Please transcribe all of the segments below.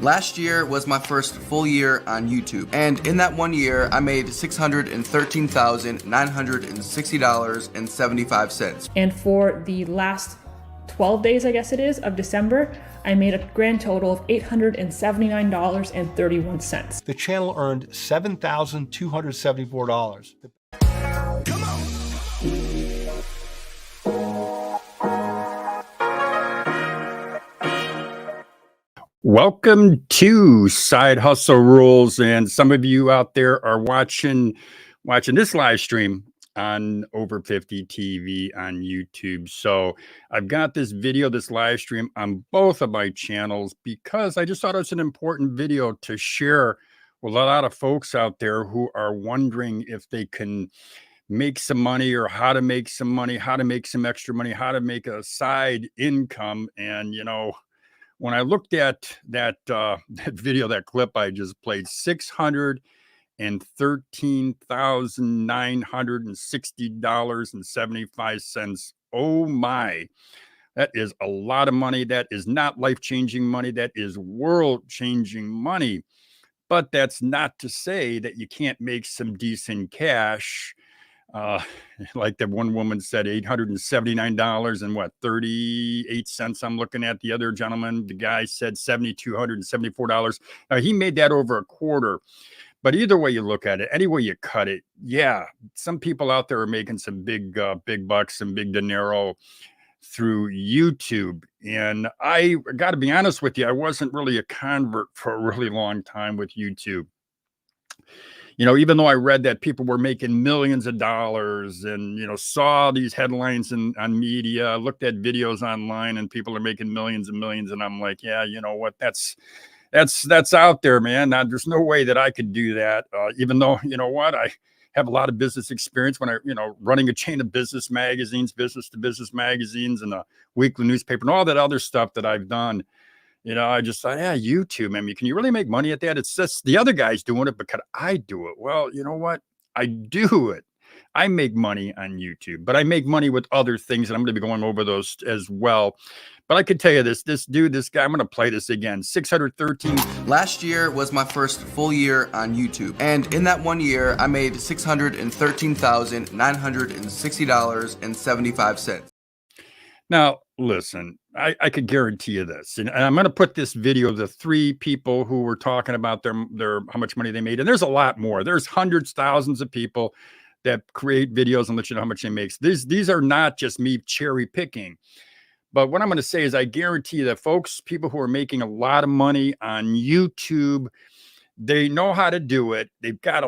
Last year was my first full year on YouTube, and in that 1 year, I made $613,960.75. And for the last 12 days, I guess it is, of December, I made a grand total of $879.31. The channel earned $7,274. Come on. Welcome to Side Hustle Rules, and some of you out there are watching this live stream on Over 50 TV on YouTube. So I've got this video, this live stream on both of my channels because I just thought it was an important video to share with a lot of folks out there who are wondering if they can make some money or how to make some money, how to make some extra money, how to make a side income. And, you know, when I looked at that video, that clip I just played, $613,960.75. Oh my, that is a lot of money. That is not life-changing money. That is world-changing money. But that's not to say that you can't make some decent cash. Like that one woman said, $879 and what, 38 cents. I'm looking at the other gentleman. The guy said $7,274. Now he made that over a quarter. But either way you look at it, any way you cut it, yeah, some people out there are making some big bucks, some big dinero through YouTube. And I got to be honest with you, I wasn't really a convert for a really long time with YouTube. You know, even though I read that people were making millions of dollars and, you know, saw these headlines on media, looked at videos online and people are making millions and millions. And I'm like, yeah, you know what, that's out there, man. Now, there's no way that I could do that. Even though, you know what, I have a lot of business experience when running a chain of business magazines, business to business magazines and a weekly newspaper and all that other stuff that I've done. You know, I just thought, yeah, YouTube, I mean, can you really make money at that? It's just the other guys doing it, but could I do it? Well, you know what? I do it. I make money on YouTube, but I make money with other things, and I'm going to be going over those as well. But I could tell you this guy, I'm going to play this again, 613. Last year was my first full year on YouTube, and in that 1 year, I made $613,960.75. Now, listen, I could guarantee you this, and I'm going to put this video of the three people who were talking about their how much money they made, and there's a lot more. There's hundreds, thousands of people that create videos and let you know how much they make. These are not just me cherry picking, but what I'm going to say is I guarantee you that folks, people who are making a lot of money on YouTube, they know how to do it. They've got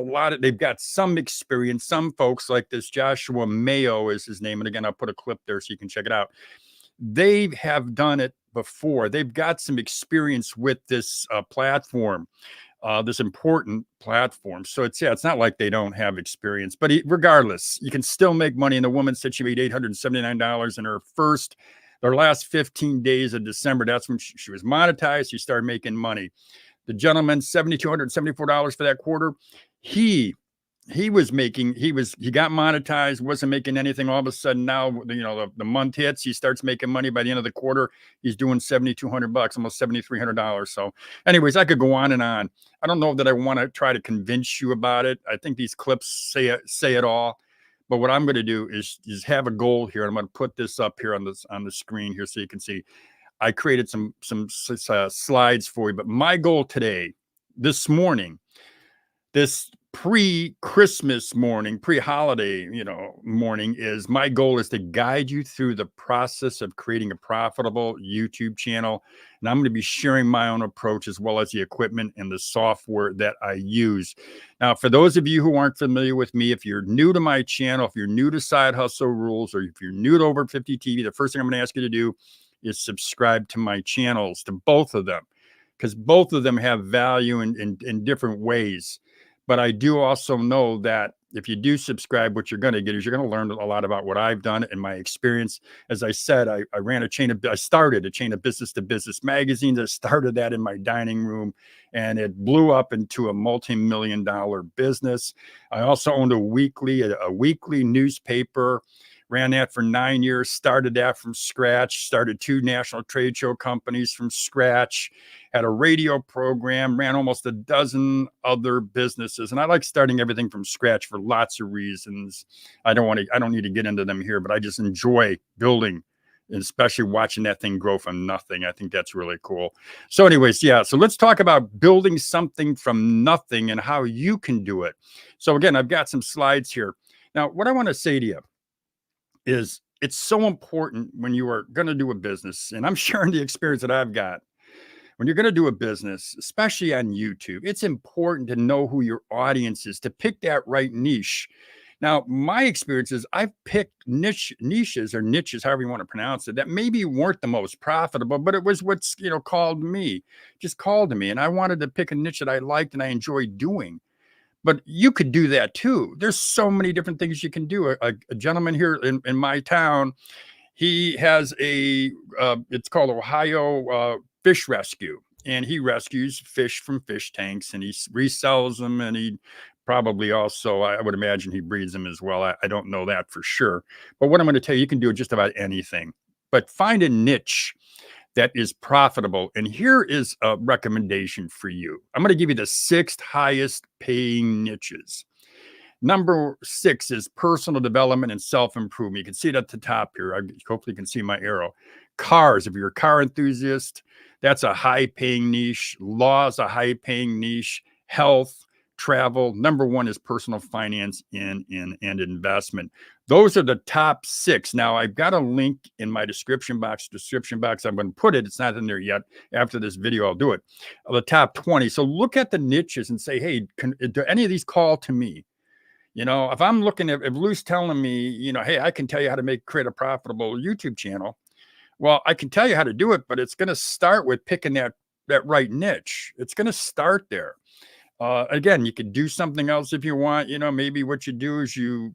some experience. Some folks like this Joshua Mayo is his name. And again, I'll put a clip there so you can check it out. They have done it before. They've got some experience with this platform, this important platform. So it's not like they don't have experience, but regardless, you can still make money. And the woman said she made $879 in their last 15 days of December. That's when she was monetized. She started making money. The gentleman, $7,274 for that quarter. He got monetized, wasn't making anything. All of a sudden now, you know, the month hits, he starts making money. By the end of the quarter, he's doing $7,200, almost $7,300. So anyways, I could go on and on. I don't know that I want to try to convince you about it. I think these clips say it all. But what I'm going to do is have a goal here. I'm going to put this up here on the screen here so you can see. I created some slides for you, but my goal today, this morning, this pre-Christmas morning, pre-holiday, morning, is my goal is to guide you through the process of creating a profitable YouTube channel. And I'm going to be sharing my own approach as well as the equipment and the software that I use. Now, for those of you who aren't familiar with me, if you're new to my channel, if you're new to Side Hustle Rules, or if you're new to Over 50 TV, the first thing I'm going to ask you to do is subscribe to my channels, to both of them, because both of them have value in different ways. But I do also know that if you do subscribe, what you're going to get is you're going to learn a lot about what I've done and my experience. As I said, I started a chain of business to business magazines. I started that in my dining room, and it blew up into a multi-million-dollar business. I also owned a weekly newspaper ran that for 9 years, started that from scratch, started 2 national trade show companies from scratch, had a radio program, ran almost a dozen other businesses. And I like starting everything from scratch for lots of reasons. I don't need to get into them here, but I just enjoy building, and especially watching that thing grow from nothing. I think that's really cool. So anyways, yeah, so let's talk about building something from nothing and how you can do it. So again, I've got some slides here. Now, what I want to say to you is it's so important when you are going to do a business, and I'm sharing the experience that I've got. When you're going to do a business, especially on YouTube, it's important to know who your audience is, to pick that right niche. Now, my experience is I've picked niches, however you want to pronounce it, that maybe weren't the most profitable, but it was what's, called to me. And I wanted to pick a niche that I liked and I enjoyed doing. But you could do that too. There's so many different things you can do. A gentleman here in my town, he has it's called Ohio Fish Rescue, and he rescues fish from fish tanks and he resells them, and he probably also, I would imagine, he breeds them as well. I don't know that for sure. But what I'm going to tell you, you can do just about anything, but find a niche that is profitable. And here is a recommendation for you. I'm going to give you the 6th highest paying niches. Number 6 is personal development and self-improvement. You can see it at the top here. Hopefully you can see my arrow. Cars, if you're a car enthusiast, that's a high-paying niche. Law is a high-paying niche. Health, travel. Number 1 is personal finance and investment. Those are the top 6. Now, I've got a link in my description box. I'm going to put it. It's not in there yet. After this video, I'll do it. The top 20. So look at the niches and say, hey, do any of these call to me? If I'm looking at, if Lou's telling me, hey, I can tell you how to create a profitable YouTube channel. Well, I can tell you how to do it, but it's going to start with picking that right niche. It's going to start there. Again, you could do something else if you want. Maybe what you do is you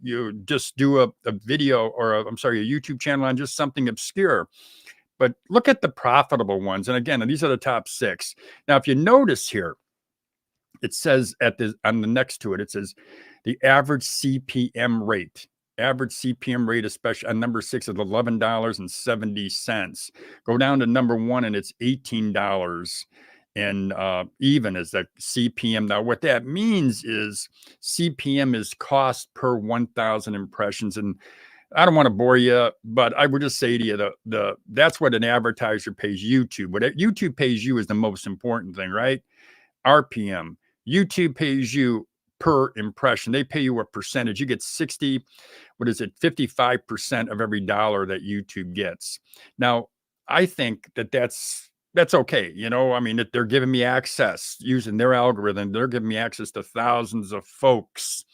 just do a video or a YouTube channel on just something obscure. But look at the profitable ones. And again, these are the top 6. Now, if you notice here, it says on the next to it, it says the average CPM rate. Average CPM rate, especially on number 6, is $11.70. Go down to number 1, and it's $18. And even as the CPM. Now, what that means is CPM is cost per 1,000 impressions. And I don't want to bore you, but I would just say to you, that's what an advertiser pays YouTube. What YouTube pays you is the most important thing, right? RPM. YouTube pays you per impression. They pay you a percentage. You get 55% of every dollar that YouTube gets. Now, I think that's okay. They're giving me access using their algorithm. They're giving me access to thousands of folks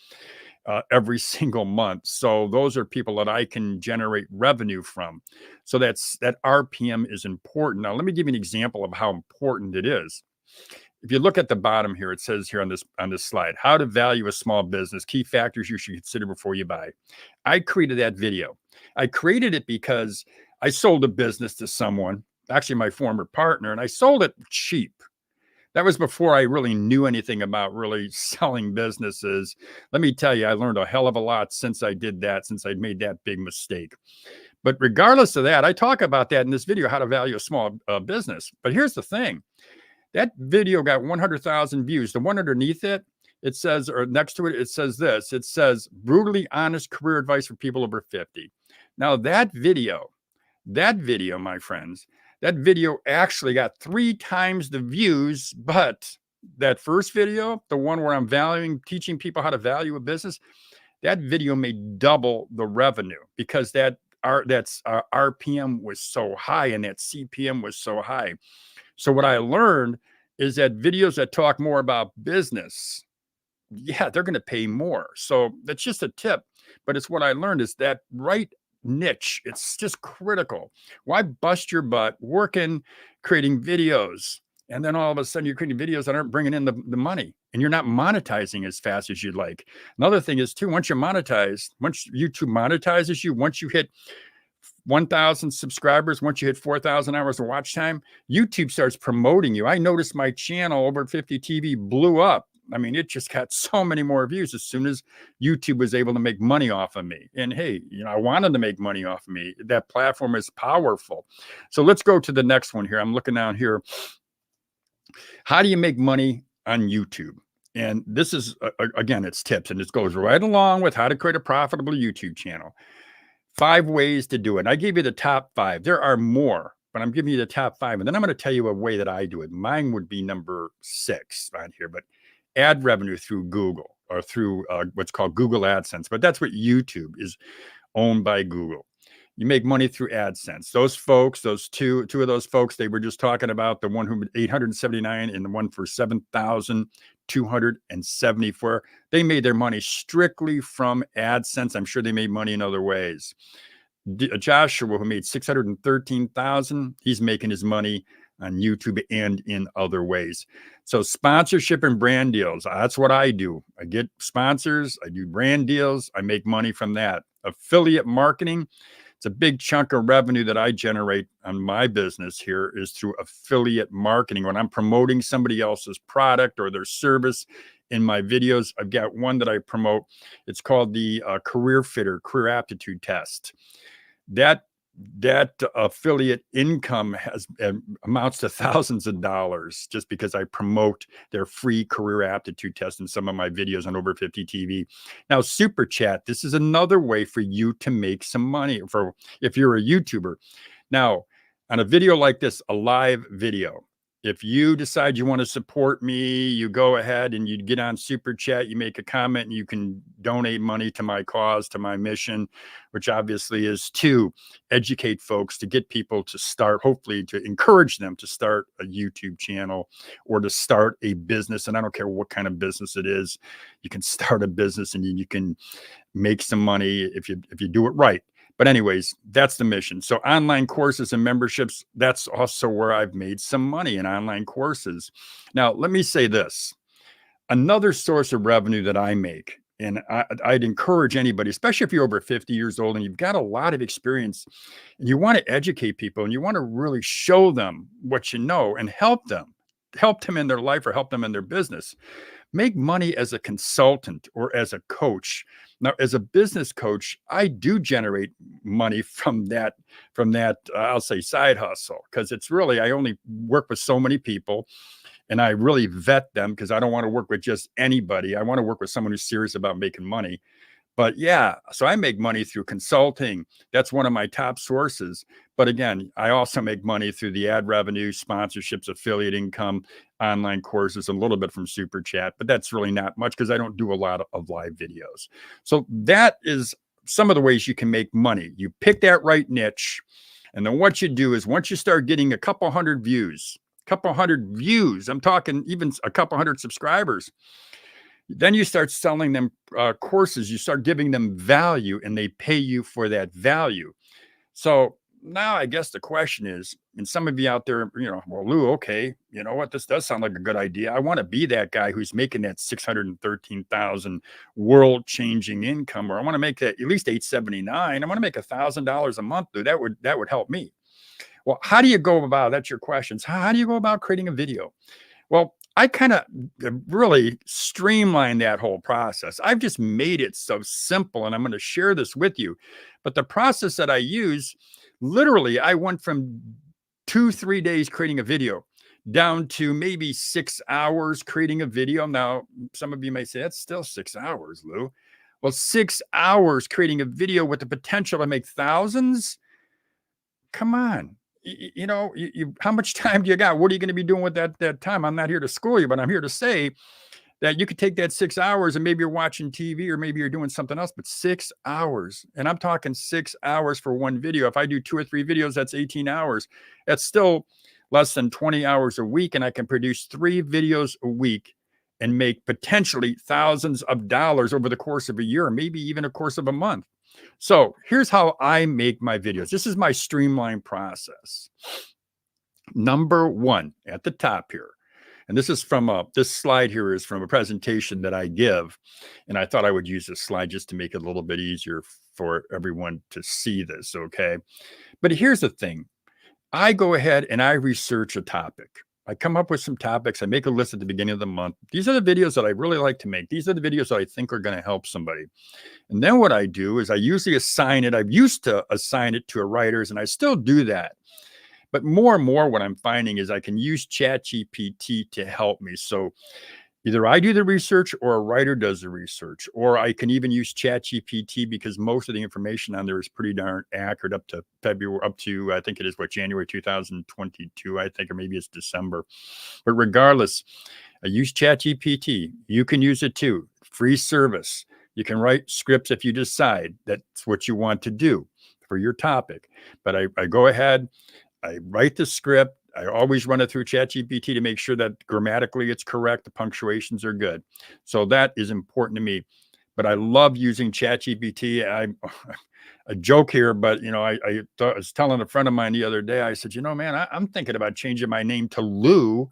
every single month. So those are people that I can generate revenue from. So that RPM is important. Now, let me give you an example of how important it is. If you look at the bottom here, it says here on this slide, how to value a small business, key factors you should consider before you buy. I created that video. I created it because I sold a business to someone, actually my former partner, and I sold it cheap. That was before I really knew anything about really selling businesses. Let me tell you, I learned a hell of a lot since I did that, since I made that big mistake. But regardless of that, I talk about that in this video, how to value a small business. But here's the thing. That video got 100,000 views. The one underneath it, it says, or next to it, it says this. It says, brutally honest career advice for people over 50. Now, that video, my friends, that video actually got 3 times the views, but that first video, the one where I'm teaching people how to value a business, that video made double the revenue because that RPM was so high and that CPM was so high. So what I learned is that videos that talk more about business, yeah, they're going to pay more. So that's just a tip, but it's what I learned is that right niche. It's just critical. Why bust your butt working, creating videos, and then all of a sudden you're creating videos that aren't bringing in the money and you're not monetizing as fast as you'd like. Another thing is too, once YouTube monetizes you, once you hit 1,000 subscribers, once you hit 4,000 hours of watch time, YouTube starts promoting you. I noticed my channel over at 50 TV blew up. I mean, it just got so many more views as soon as YouTube was able to make money off of me. And hey, I wanted to make money off of me. That platform is powerful. So let's go to the next one here. I'm looking down here. How do you make money on YouTube? And this is, again, it's tips, and this goes right along with how to create a profitable YouTube channel. 5 ways to do it. And I gave you the top 5. There are more, but I'm giving you the top 5. And then I'm going to tell you a way that I do it. Mine would be number 6 on here, but ad revenue through Google or through what's called Google AdSense. But that's what YouTube is, owned by Google. You make money through AdSense. Those folks, those two of those folks, they were just talking about, the one who 879 and the one for 7,274. They made their money strictly from AdSense. I'm sure they made money in other ways. Joshua, who made 613,000, he's making his money on YouTube and in other ways. So sponsorship and brand deals, that's what I do. I get sponsors, I do brand deals, I make money from that. Affiliate marketing, it's a big chunk of revenue that I generate on my business here is through affiliate marketing. When I'm promoting somebody else's product or their service in my videos, I've got one that I promote. It's called the Career Fitter, Career Aptitude Test. That affiliate income amounts to thousands of dollars just because I promote their free career aptitude test in some of my videos on Over 50 TV. Now, Super Chat, this is another way for you to make some money if you're a YouTuber. Now, on a video like this, a live video, if you decide you want to support me, you go ahead and you get on Super Chat, you make a comment, and you can donate money to my cause, to my mission, which obviously is to educate folks, to get people to start, hopefully to encourage them to start a YouTube channel or to start a business. And I don't care what kind of business it is. You can start a business and you can make some money if you do it right. But anyways, that's the mission. So online courses and memberships, that's also where I've made some money in online courses. Now, let me say this. Another source of revenue that I make, and I'd encourage anybody, especially if you're over 50 years old and you've got a lot of experience and you want to educate people and you want to really show them what you know and help them in their life or help them in their business. Make money as a consultant or as a coach. Now, as a business coach, I do generate money from that, I'll say side hustle, because it's really, I only work with so many people and I really vet them because I don't want to work with just anybody. I want to work with someone who's serious about making money. But yeah, so I make money through consulting. That's one of my top sources. But again, I also make money through the ad revenue, sponsorships, affiliate income, online courses, a little bit from Super Chat, but that's really not much because I don't do a lot of live videos. So that is some of the ways you can make money. You pick that right niche. And then what you do is once you start getting a couple hundred views, I'm talking even a couple hundred subscribers, then you start selling them courses, you start giving them value, and they pay you for that value. So now I guess the question is, and some of you out there, well, Lou, okay, you know what? This does sound like a good idea. I want to be that guy who's making that 613,000 world-changing income, or I want to make that at least 879. I want to make $1,000 a month, Lou. That would help me. Well, how do you go about? That's your questions. How do you go about creating a video? Well, I kind of really streamlined that whole process. I've just made it so simple, and I'm going to share this with you. But the process that I use, literally, I went from 2-3 days creating a video down to maybe 6 hours creating a video. Now, some of you may say, that's still 6 hours, Lou. Well, 6 hours creating a video with the potential to make thousands? Come on. How much time do you got? What are you going to be doing with that time? I'm not here to school you, but I'm here to say that you could take that 6 hours and maybe you're watching TV or maybe you're doing something else, but 6 hours. And I'm talking 6 hours for one video. If I do 2 or 3 videos, that's 18 hours. That's still less than 20 hours a week. And I can produce 3 videos a week and make potentially thousands of dollars over the course of a year, maybe even a course of a month. So here's how I make my videos. This is my streamlined process. Number 1 at the top here. And this is from this slide here is from a presentation that I give. And I thought I would use this slide just to make it a little bit easier for everyone to see this. Okay. But here's the thing. I go ahead and I research a topic. I come up with some topics. I make a list at the beginning of the month. These are the videos that I really like to make. These are the videos that I think are going to help somebody. And then what I do is I usually assign it. I've used to assign it to a writers, and I still do that. But more and more what I'm finding is I can use ChatGPT to help me. So either I do the research or a writer does the research, or I can even use ChatGPT because most of the information on there is pretty darn accurate up to February, up to, I think it is January 2022, I think, or maybe it's December. But regardless, I use ChatGPT. You can use it too. Free service. You can write scripts if you decide that's what you want to do for your topic. But I go ahead, I write the script. I always run it through ChatGPT to make sure that grammatically it's correct. The punctuations are good. So that is important to me. But I love using ChatGPT. I joke here, but I was telling a friend of mine the other day, I said, man, I'm thinking about changing my name to Lou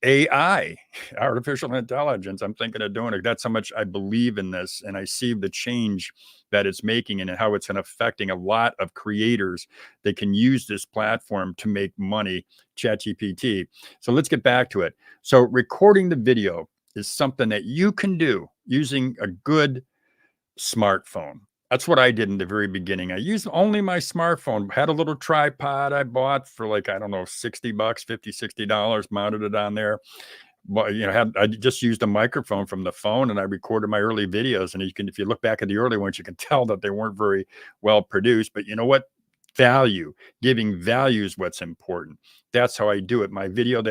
AI, artificial intelligence. I'm thinking of doing it. That's how much I believe in this. And I see the change that it's making and how it's affecting a lot of creators that can use this platform to make money, ChatGPT. So let's get back to it. So recording the video is something that you can do using a good smartphone. That's what I did in the very beginning. I used only my smartphone, had a little tripod I bought for like, I don't know, $60, $50, $60, mounted it on there. Well, I just used a microphone from the phone and I recorded my early videos. And if you look back at the early ones, you can tell that they weren't very well produced, but you know what? Giving value is what's important. That's how I do it. My video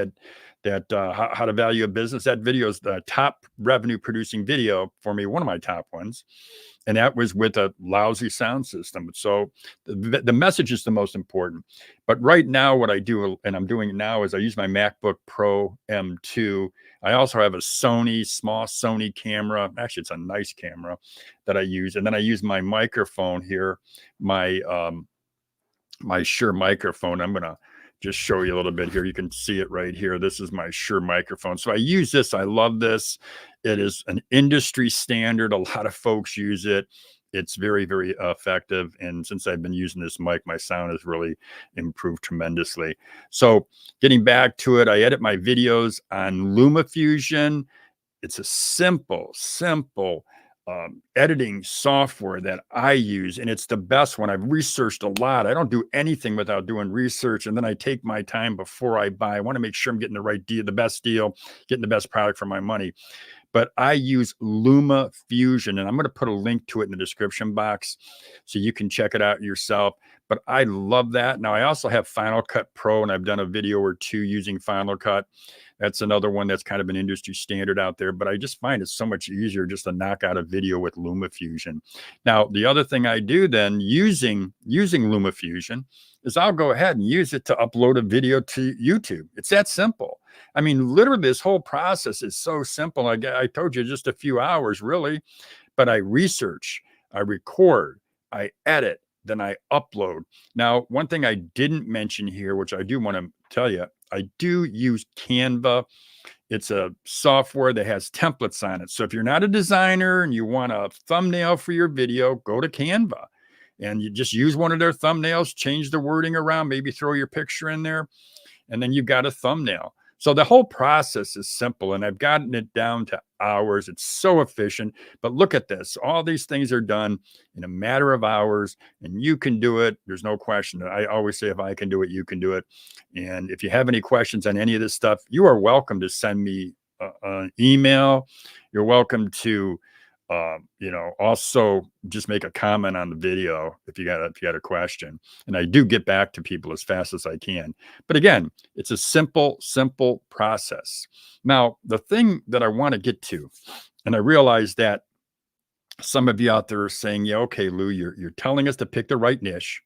how to value a business, that video is the top revenue producing video for me, one of my top ones. And that was with a lousy sound system. So the message is the most important. But right now, what I do, and I'm doing now, is I use my MacBook Pro M2. I also have a small Sony camera. Actually, it's a nice camera that I use. And then I use my microphone here, my Shure microphone. I'm going to just show you a little bit here. You can see it right here. This is my Shure microphone. So I use this. I love this. It is an industry standard. A lot of folks use it. It's very, very effective. And since I've been using this mic, my sound has really improved tremendously. So getting back to it, I edit my videos on LumaFusion. It's a simple editing software that I use, and it's the best one. I've researched a lot. I don't do anything without doing research, and then I take my time before I buy. I want to make sure I'm getting the right deal, the best deal, getting the best product for my money. But I use LumaFusion, and I'm going to put a link to it in the description box so you can check it out yourself. But I love that. Now, I also have Final Cut Pro, and I've done a video or two using Final Cut. That's another one that's kind of an industry standard out there. But I just find it's so much easier just to knock out a video with LumaFusion. Now, the other thing I do then using LumaFusion is I'll go ahead and use it to upload a video to YouTube. It's that simple. I mean, literally, this whole process is so simple. I told you just a few hours, really. But I research, I record, I edit, then I upload. Now, one thing I didn't mention here, which I do want to tell you, I do use Canva. It's a software that has templates on it. So if you're not a designer and you want a thumbnail for your video, go to Canva and you just use one of their thumbnails, change the wording around, maybe throw your picture in there, and then you've got a thumbnail. So the whole process is simple, and I've gotten it down to hours. It's so efficient. But look at this. All these things are done in a matter of hours, and you can do it. There's no question. I always say, if I can do it, you can do it. And if you have any questions on any of this stuff, you are welcome to send me an email. You're welcome to also just make a comment on the video if you got a question. And I do get back to people as fast as I can. But again, it's a simple process. Now, the thing that I want to get to, and I realize that some of you out there are saying, yeah, okay, Lou, you're telling us to pick the right niche.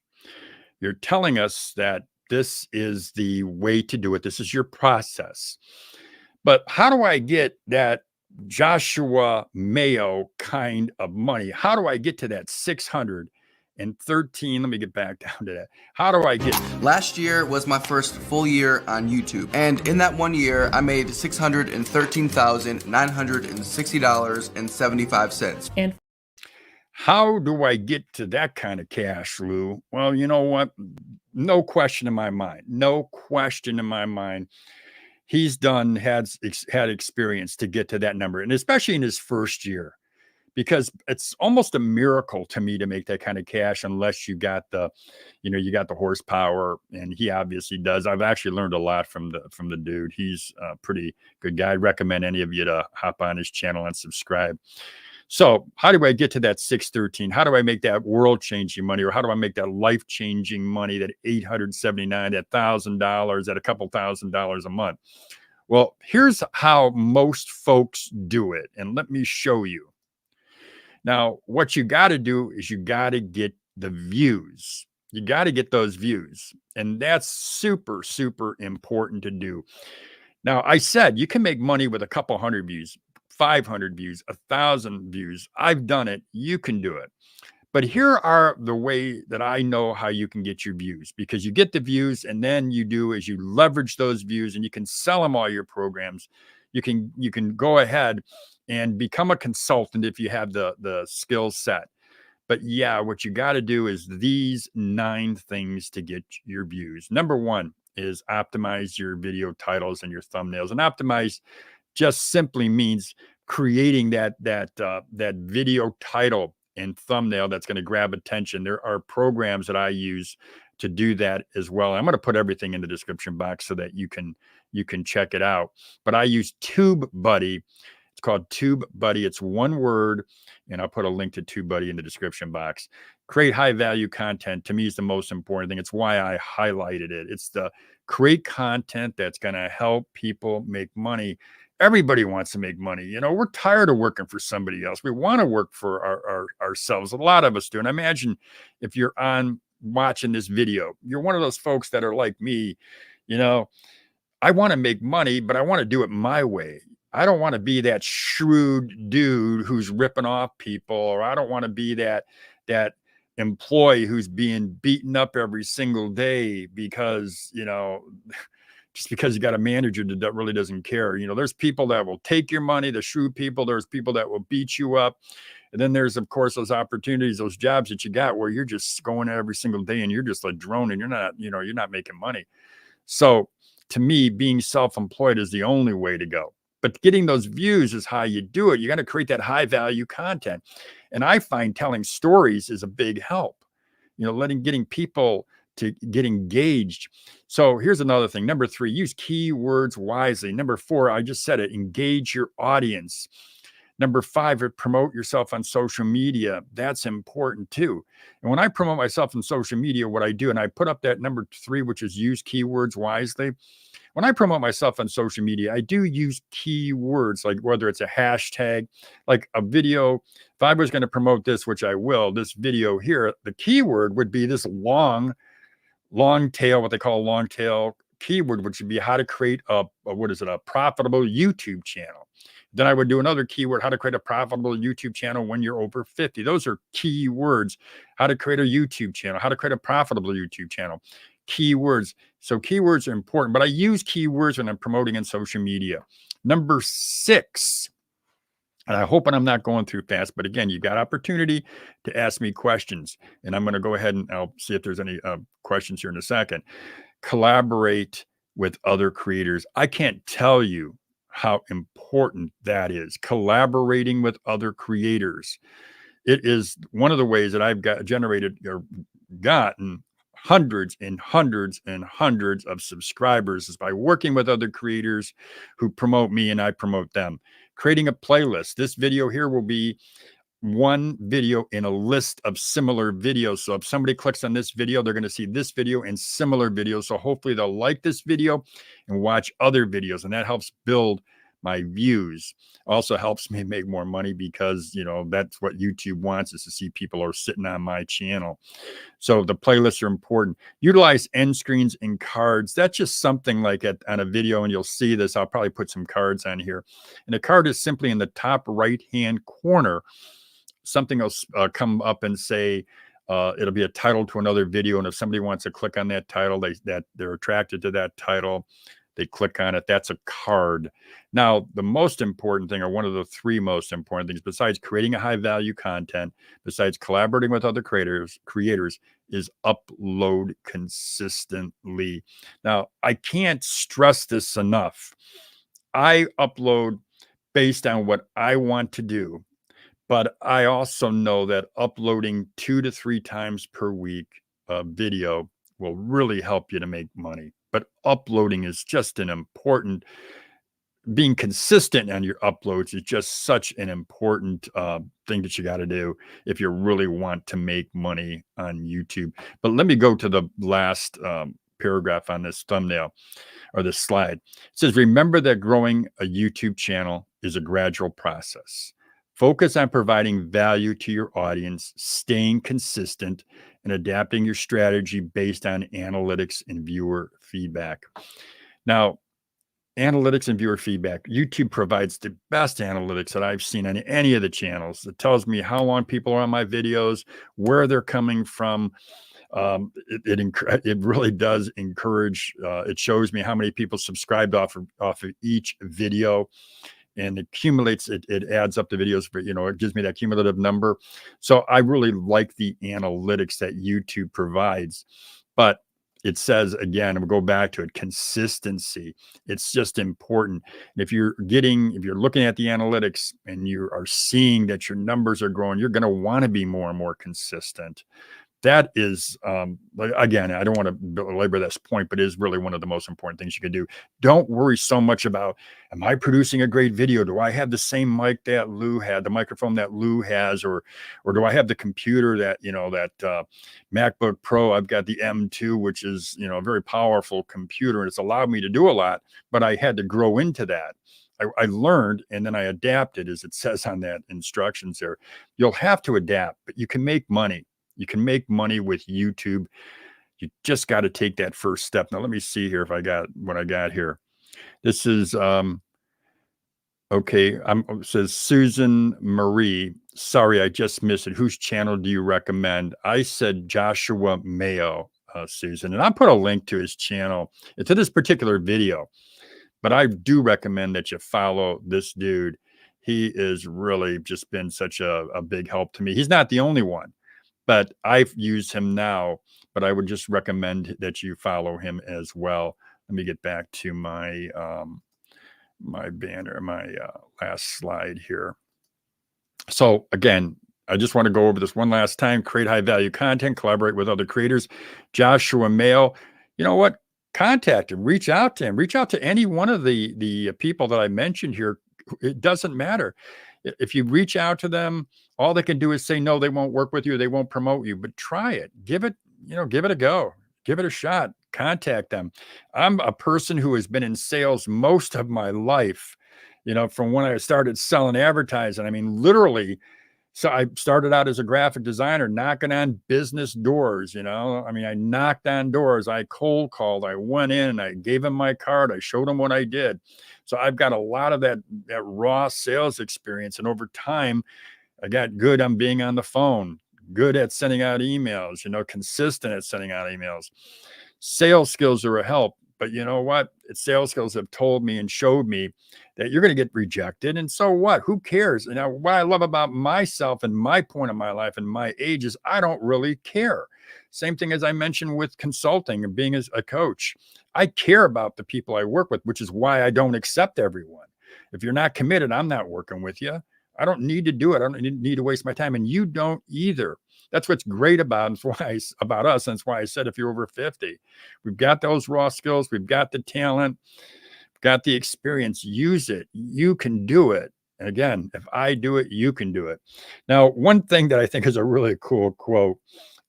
You're telling us that this is the way to do it. This is your process. But how do I get that Joshua Mayo kind of money? How do I get to that 613? Let me get back down to that. How do I get? Last year was my first full year on YouTube. And in that 1 year, I made $613,960.75. And how do I get to that kind of cash, Lou? Well, you know what? No question in my mind. he's had experience to get to that number, and especially in his first year, because it's almost a miracle to me to make that kind of cash unless you got the, you got the horsepower, and he obviously does. I've actually learned a lot from the dude. He's a pretty good guy. I'd recommend any of you to hop on his channel and subscribe. So how do I get to that 613? How do I make that world-changing money, or how do I make that life-changing money, that $879, that $1,000, that a couple $1,000s a month? Well, here's how most folks do it, and let me show you. Now, what you got to do is you got to get the views. You got to get those views. And that's super, super important to do. Now, I said you can make money with a couple hundred views, 500 views, 1,000 views. I've done it. You can do it. But here are the way that I know how you can get your views, because you get the views, and then you do is you leverage those views, and you can sell them all your programs. You can go ahead and become a consultant if you have the skill set. But yeah, what you got to do is these 9 things to get your views. Number 1 is optimize your video titles and your thumbnails. And optimize just simply means creating that video title and thumbnail that's going to grab attention. There are programs that I use to do that as well. I'm going to put everything in the description box so that you can check it out. But I use TubeBuddy. It's called TubeBuddy. It's one word, and I'll put a link to TubeBuddy in the description box. Create high value content, to me, is the most important thing. It's why I highlighted it. It's the create content that's going to help people make money. Everybody wants to make money. We're tired of working for somebody else. We want to work for ourselves. A lot of us do. And I imagine if you're watching this video, you're one of those folks that are like me. I want to make money, but I want to do it my way. I don't want to be that shrewd dude who's ripping off people, or I don't want to be that employee who's being beaten up every single day because, just because you got a manager that really doesn't care. There's people that will take your money, the shrewd people. There's people that will beat you up. And then there's, of course, those opportunities, those jobs that you got where you're just going every single day and you're just a drone and you're not making money. So to me, being self-employed is the only way to go. But getting those views is how you do it. You got to create that high value content. And I find telling stories is a big help, getting people to get engaged. So here's another thing. Number 3, use keywords wisely. Number 4, I just said it, engage your audience. Number 5, promote yourself on social media. That's important too. And when I promote myself on social media, what I do, and I put up that number 3, which is use keywords wisely. When I promote myself on social media, I do use keywords, like whether it's a hashtag, like a video. If I was going to promote this, which I will, this video here, the keyword would be this long tail, what they call a long tail keyword, which would be how to create a profitable YouTube channel. Then I would do another keyword, how to create a profitable YouTube channel when you're over 50. Those are keywords. How to create a YouTube channel, how to create a profitable YouTube channel. Keywords. So keywords are important, but I use keywords when I'm promoting in social media. Number 6, and I hope I'm not going through fast, but again, you got opportunity to ask me questions, and I'm going to go ahead and I'll see if there's any questions here in a second. Collaborate with other creators. I can't tell you how important that is. Collaborating with other creators. It is one of the ways that I've gotten hundreds and hundreds and hundreds of subscribers is by working with other creators who promote me and I promote them. Creating a playlist. This video here will be one video in a list of similar videos. So if somebody clicks on this video, they're going to see this video and similar videos. So hopefully they'll like this video and watch other videos, and that helps build my views. Also helps me make more money because, that's what YouTube wants, is to see people are sitting on my channel. So the playlists are important. Utilize end screens and cards. That's just something like on a video, and you'll see this. I'll probably put some cards on here. And the card is simply in the top right-hand corner. Something will come up and say, it'll be a title to another video. And if somebody wants to click on that title, they're attracted to that title, They click on it. That's a card. Now, the most important thing, or one of the three most important things, besides creating a high value content, besides collaborating with other creators, is upload consistently. Now, I can't stress this enough. I upload based on what I want to do, but I also know that uploading 2 to 3 times per week video will really help you to make money. But uploading is just an important, being consistent on your uploads is just such an important thing that you got to do if you really want to make money on YouTube. But let me go to the last paragraph on this thumbnail or this slide. It says, remember that growing a YouTube channel is a gradual process. Focus on providing value to your audience, staying consistent, and adapting your strategy based on analytics and viewer feedback. Now, analytics and viewer feedback. YouTube provides the best analytics that I've seen on any of the channels. It tells me how long people are on my videos, where they're coming from. It really does encourage. It shows me how many people subscribed off of each video, and it accumulates. It adds up the videos, but it gives me that cumulative number. So I really like the analytics that YouTube provides, but it says, again, and we'll go back to it, consistency. It's just important. And if you're looking at the analytics and you are seeing that your numbers are growing, you're going to want to be more and more consistent. That is, again, I don't want to belabor this point, but it is really one of the most important things you can do. Don't worry so much about, am I producing a great video? Do I have the same mic that Lou had, the microphone that Lou has, or do I have the computer that, that MacBook Pro? I've got the M2, which is, a very powerful computer, and it's allowed me to do a lot, but I had to grow into that. I learned, and then I adapted, as it says on that instructions there. You'll have to adapt, but you can make money. You can make money with YouTube. You just got to take that first step. Now, let me see here if I got what I got here. This is, okay. It says Susan Marie. Sorry, I just missed it. Whose channel do you recommend? I said Joshua Mayo, Susan. And I put a link to his channel, to this particular video. But I do recommend that you follow this dude. He is really just been such a big help to me. He's not the only one, but I've used him now, but I would just recommend that you follow him as well. Let me get back to my my banner, my last slide here. So again, I just want to go over this one last time. Create high value content, collaborate with other creators. Joshua Mayo, you know what? Contact him, reach out to him, reach out to any one of the people that I mentioned here. It doesn't matter. If you reach out to them, all they can do is say, no, they won't work with you. They won't promote you, but try it. Give it a go. Give it a shot. Contact them. I'm a person who has been in sales most of my life, from when I started selling advertising. I mean, literally. So I started out as a graphic designer, knocking on business doors, I mean, I knocked on doors, I cold called, I went in, I gave them my card, I showed them what I did. So I've got a lot of that raw sales experience. And over time, I got good on being on the phone, good at sending out emails, consistent at sending out emails. Sales skills are a help. But you know what? Sales skills have told me and showed me that you're going to get rejected. And so what? Who cares? Now, what I love about myself and my point of my life and my age is I don't really care. Same thing as I mentioned with consulting and being as a coach. I care about the people I work with, which is why I don't accept everyone. If you're not committed, I'm not working with you. I don't need to do it. I don't need to waste my time. And you don't either. That's what's great about us. And that's why I said, if you're over 50, we've got those raw skills. We've got the talent, we've got the experience. Use it. You can do it. And again, if I do it, you can do it. Now, one thing that I think is a really cool quote,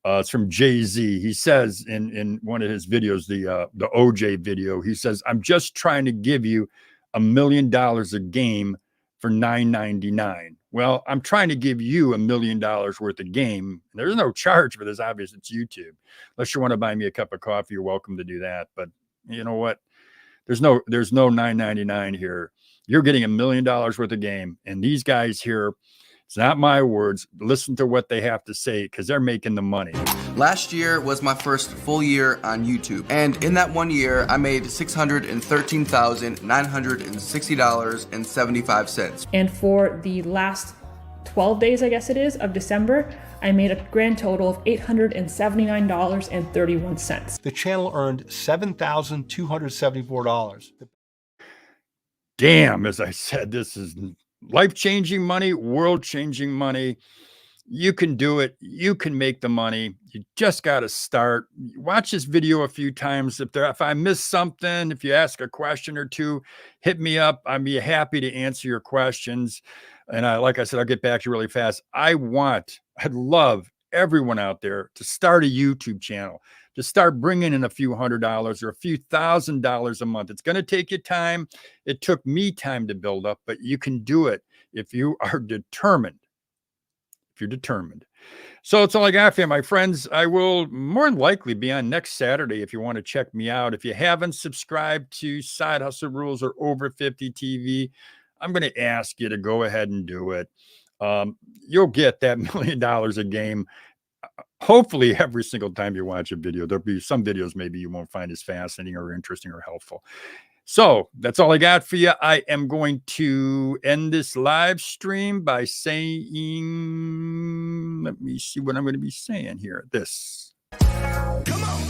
it's from Jay-Z. He says in one of his videos, the OJ video, he says, I'm just trying to give you $1 million a game for $9.99. Well, I'm trying to give you $1 million worth of game. There's no charge for this. Obviously, it's YouTube. Unless you want to buy me a cup of coffee, you're welcome to do that. But you know what? There's no $9.99 here. You're getting $1 million worth of game. And these guys here, It's not my words. Listen to what they have to say because they're making the money. Last year was my first full year on YouTube, and in that 1 year, I made $613,960.75. And for the last 12 days, I guess it is, of December, I made a grand total of $879.31. The channel earned $7,274. Damn, as I said, this is life-changing money, world-changing money. You can do it. You can make the money. You just got to start. Watch this video a few times. If I miss something, if you ask a question or two, hit me up. I'd be happy to answer your questions. And like I said, I'll get back to you really fast. I'd love everyone out there to start a YouTube channel, to start bringing in a few $100s or a few $1,000s a month. It's going to take you time. It took me time to build up, but you can do it if you are determined. If you're determined. So that's all I got for you, my friends. I will more than likely be on next Saturday if you want to check me out. If you haven't subscribed to Side Hustle Rules or Over 50 TV, I'm going to ask you to go ahead and do it. You'll get that $1 million a game. Hopefully every single time you watch a video. There'll be some videos maybe you won't find as fascinating or interesting or helpful. So that's all I got for you. I am going to end this live stream by saying, let me see what I'm going to be saying here. This. Come on.